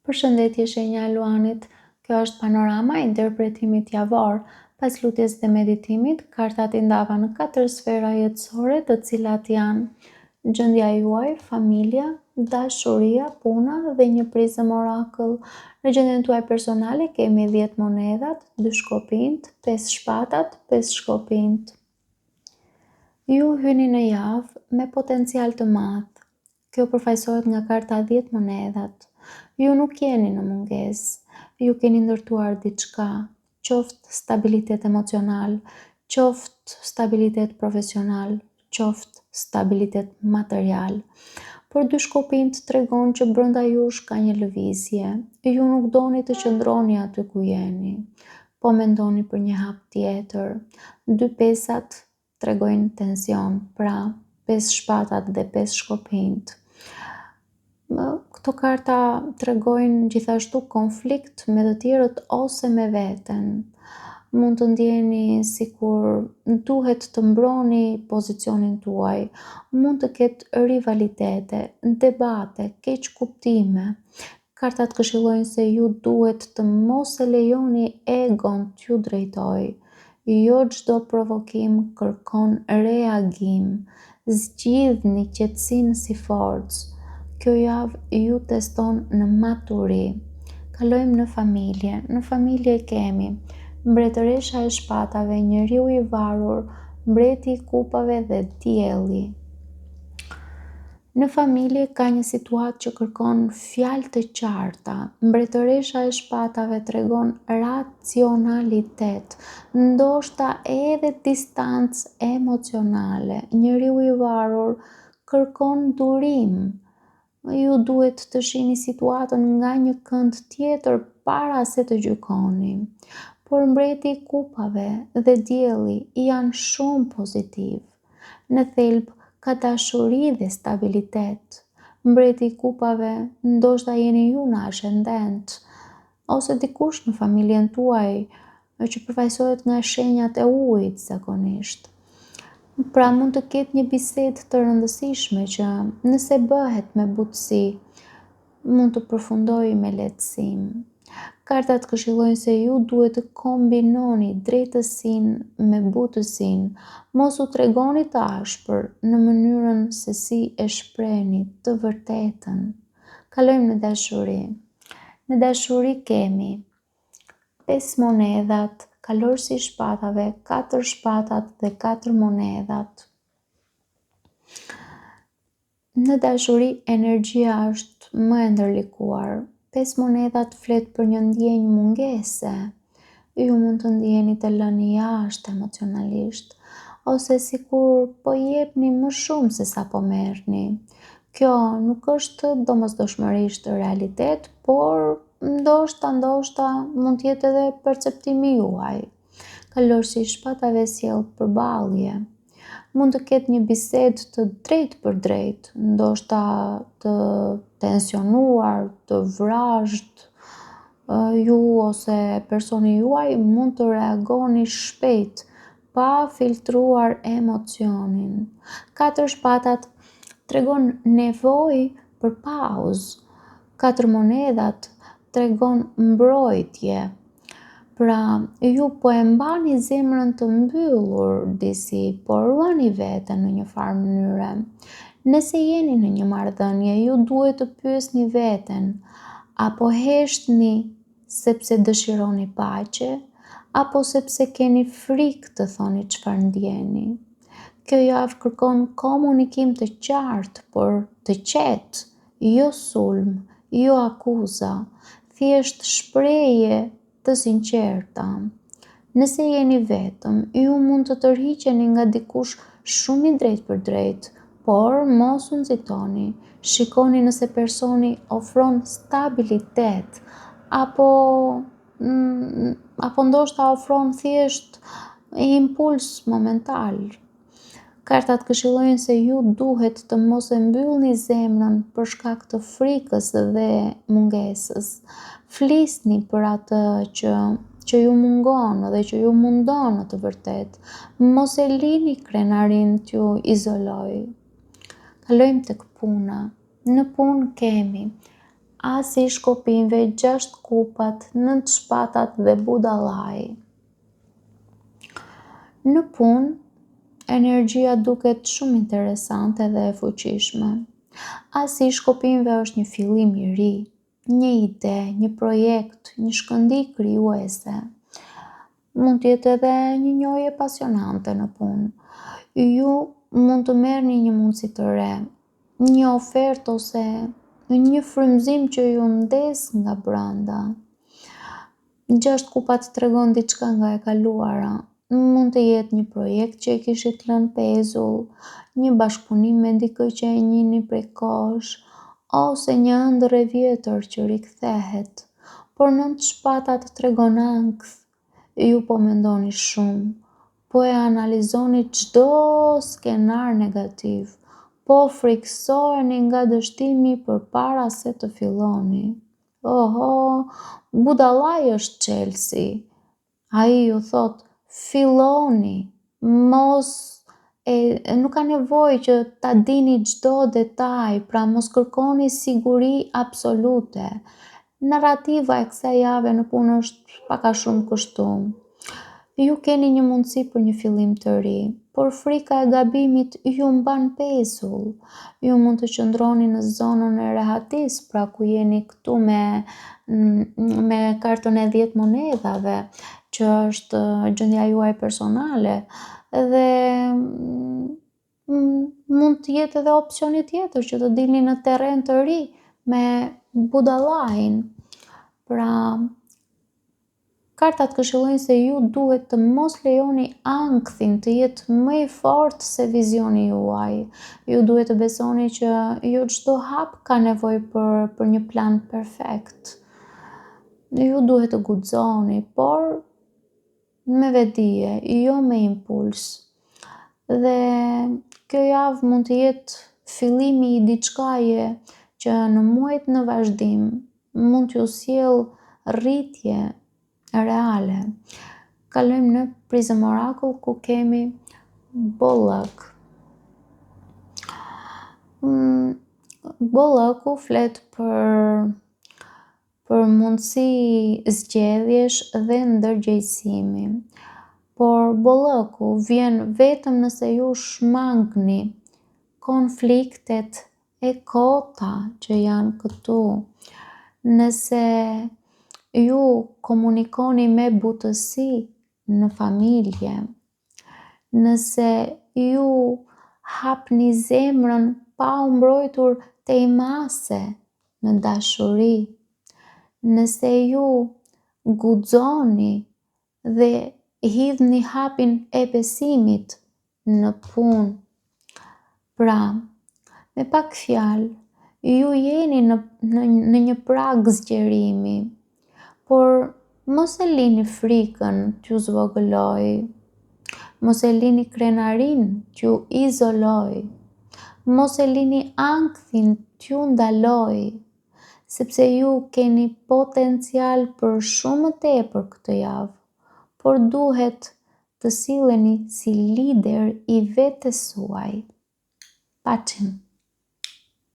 Përshëndetje shenja e Luanit. Kjo është panorama e interpretimit javor. Pas lutjes dhe meditimit, kartat i ndava në 4 sfera jetësore, të cilat janë gjendja juaj, familja, dashuria, puna dhe një prizëm orakull. Në gjendjen tuaj personale kemi 10 monedhat, 2 shkopinjt, 5 shpatat, 5 shkopinjt. Ju hyni në javë me potencial të madh. Kjo përfaqësohet nga karta 10 monedhat. Ju nuk jeni në mungesë, ju keni ndërtuar diçka, qoftë stabilitet emocional, qoftë stabilitet profesional, qoftë stabilitet material. Por 2 shkopinjt tregon që brenda jush ka një lëvizje. Ju nuk doni të qëndroni aty ku jeni, po mendoni për një hap tjetër. 2 pesat tregojnë tension, pra 5 shpatat dhe 5 shkopinjt. Këto karta tregojnë gjithashtu konflikt me të tjerët ose me veten. Mund të ndjeni sikur duhet të mbroni pozicionin tuaj. Mund të ketë rivalitete, debate, keq kuptime. Kartat këshillojnë se ju duhet të mos e lejoni egon t'ju drejtoj. Jo çdo provokim kërkon reagim. Zgjidhni qetësinë si forcë. Kjo javë ju teston në maturi. Kalojmë në familje. Në familje kemi mbretëresha e shpatave, njeriu i varur, mbreti i kupave dhe dielli. Në familje ka një situatë që kërkon fjalë të qarta. Mbretëresha e shpatave tregon racionalitet, ndoshta edhe distancë emocionale. Njeriu i varur kërkon durim. Ju duhet të shihni situatën nga një kënd tjetër para se të gjykoni. Por mbreti i kupave dhe dielli janë shumë pozitiv. Në thelb ka dashuri dhe stabilitet. Mbreti i kupave ndoshta jeni ju në ascendent, ose dikush në familjen tuaj që përfaqësohet nga shenjat e ujit zakonisht. Pra mund të ketë një bisedë të rëndësishme që nëse bëhet me butësi, mund të përfundojë me lehtësim. Kartat këshillojnë se ju duhet të kombinoni drejtësinë me butësinë. Mos u tregoni të ashpër në mënyrën se si e shprehni të vërtetën. Kalojmë në dashuri. Në dashuri kemi 5 monedhat, kalorësi i shpatave, 4 shpatat dhe 4 monedhat. Në dashuri energjia është më e ndërlikuar. 5 monedhat flet për një ndjenjë mungese. Ju mund të ndjeni të lëni jashtë emocionalisht, ose sikur po jepni më shumë se sa po merrni. Kjo nuk është domosdoshmërisht realitet, por ndoshta mund të jetë edhe perceptimi juaj. Kalorësi i shpatave sjell përballje. Mund të ketë një bisedë të drejtë për drejtë, ndoshta të tensionuar, të vrazhd. Ju ose personi juaj mund të reagoni shpejt, pa filtruar emocionin. 4 shpatat tregon nevojë për pauzë. 4 monedhat tregon mbrojtje. Pra, ju po e mbani zemrën të mbyllur disi, por ruani veten në një farë mënyre. Nëse jeni në një marrëdhënie, ju duhet të pyesni veten, apo heshtni sepse dëshironi paqe, apo sepse keni frikë të thoni çfarë ndjeni. Kjo javë kërkon komunikim të qartë, por të qetë, jo sulm, jo akuza, thjesht shprehje të sinqerta. Nëse jeni vetëm, ju mund të tërhiqeni nga dikush shumë i drejtë për drejtë, por mos u nxitoni. Shikoni nëse personi ofron stabilitet, apo ndoshta ofron thjesht impuls momental. Kartat këshillojnë se ju duhet të mos e mbyllni zemrën për shkak të frikës dhe mungesës. Flisni për atë që ju mungon dhe që ju mundon në të vërtetë. Mos e lini krenarin t'ju izolojë. Kalojmë tek puna. Në punë kemi Asi i shkopinjve, 6 kupat, 9 shpatat dhe budallai. Në punë, energjia duket shumë interesante dhe e fuqishme. Asi i shkopinjve është një fillim i ri, një ide, një projekt, një shkëndij krijuese. Mund të jetë edhe një njohje pasionante në punë. Ju mund të merrni një mundësi të re, një ofertë ose një frymëzim që ju ndes nga brenda. 6 kupat tregon diçka nga e kaluara. Mund të jetë një projekt që e kishit lënë pezull, një bashkëpunim me dikë që e njihni prej kohësh, ose një ëndër e vjetër që rikthehet. Por 9 shpatat tregon ankth. Ju po mendoni shumë, po e analizoni çdo skenar negativ, po friksoheni nga dështimi përpara se të filloni. Oho, budallai është çelësi. Ai ju thot, filloni, nuk ka nevojë që ta dini çdo detaj, pra mos kërkoni siguri absolute. Narrativa e kësaj jave në punë është pak a shumë kështu. Ju keni një mundësi për një fillim të ri, por frika e gabimit ju mban pezull. Ju mund të qëndroni në zonën e rehatisë, pra ku jeni këtu me kartën e 10 monedhave, që është gjendja juaj personale, dhe mund të jetë edhe opsioni tjetër që të dilni në terren të ri me budallain. Pra, kartat këshillojnë se ju duhet të mos lejoni ankthin të jetë më i fortë se vizioni juaj. Ju duhet të besoni që jo çdo hap ka nevojë për një plan perfekt. Ju duhet të guxoni, por me vetdije, jo me impuls. Dhe kjo javë mund të jetë fillimi i diçkaje që në muajt në vazhdim mund t'ju sjellë rritje reale. Kalojmë në Prism Oracle ku kemi Bollëk. Bollëku flet për mundësi zgjedhjesh dhe ndërgjegjësimi. Por bollëku vjen vetëm nëse ju shmangni konfliktet e kota që janë këtu. Nëse ju komunikoni me butësi në familje, nëse ju hapni zemrën pa u mbrojtur te imase në dashuri, nëse ju guxoni dhe hidhni hapin e besimit në punë. Pra, me pak fjalë, ju jeni në një prag zgjerimi, por mos e lini frikën t'ju zvogëloj, mos e lini krenarin t'ju izoloj, mos e lini ankthin t'ju ndaloj, sepse ju keni potencial për shumë më tepër këtë javë, por duhet të silleni si lider i vetes suaj. Paçim.